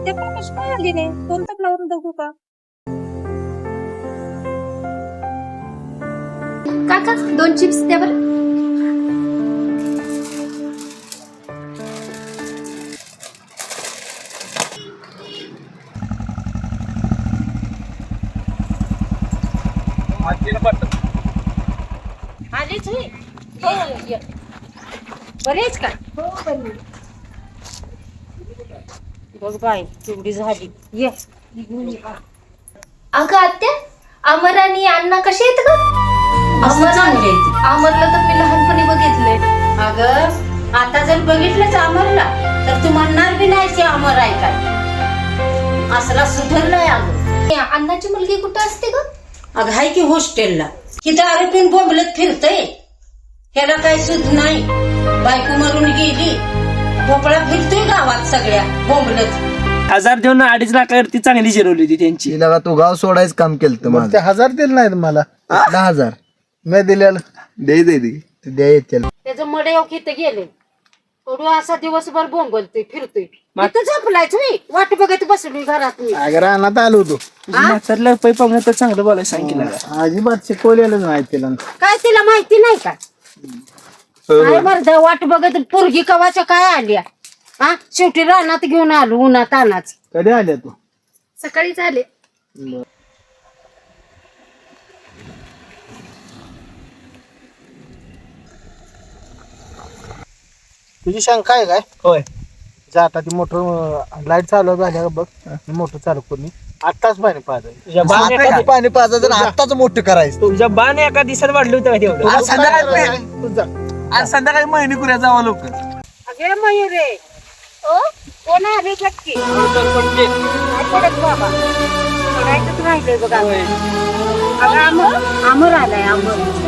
आत्या पण कशी काय आली नाही? फोन तर लावून बघू का? काका 2 चिप्स द्या बरं. आलीच होय? हो, बरेच काय? हो बरं. बघ बाई तेवढी झाली. ये घेऊन ये. अगं आत्या, अमर आणि अण्णा कसे आहेत ग? चांगली आहे ती. अमरला तर मी लहानपणी बघितलंय. अगं आता जर बघितलंच अमरला तर तू म्हणणार बी नाही की अमर आहे काय. असला सुधरलाय अगं. अण्णाची मुलगी कुठं असते ग? अगं हाय की हॉस्टेलला. ही दारू पिऊन बोंबलत फिरतय. ह्याला काय सुध नाही. बायको मरून गेली. भोपळा फिरतोय गावात सगळ्या बोंबलत. 1000 देऊन 2.5 लाखावरती चांगली जिरवली होती त्यांची. तिला तू गाव सोडायचं काम केलं मग ते 1000 दिले नाहीत मला. 10,000 मी दिलेलं द्यायचे. त्याचं मडे इथं गेले. थोडं असा दिवसभर बोंबलतोय फिरतोय. इथं झोपलायच मी वाट बघत बसली घरात मी. अगं रानात आलो होतो. म्हातारला पै पाहुणं तर चांगलं बोलायला सांगितलं का? अजिबात शिकवलेलंच नाही तिला. काय तिला माहिती नाही का? काय मर्द वाट बघत पोरगी कवाच्या काय आल्या. हा शेवटी रानात घेऊन आलो उन्हात आणाच. कधी आल्या तू? सकाळीच आले. तुझी शंका आहे काय? होय. जा आता ती मोटर लाईट चालू झाल्या बघ. मोटर चालू करून आत्ताच पाणी पाजायचं. तुझ्या बाण एका- पाणी पाजायचं आत्ताच मोठं करायचं. तुझ्या बाण एका दिवसात वाढलं होतं का तेवढं? आज संध्याकाळी महिने कुऱ्या जावं लोक. अगे मयुरे ओ कोण आले नक्की नाही पडत बाबा. पडायचंच राहिलंय बघा. अगं अमर आलाय अमर.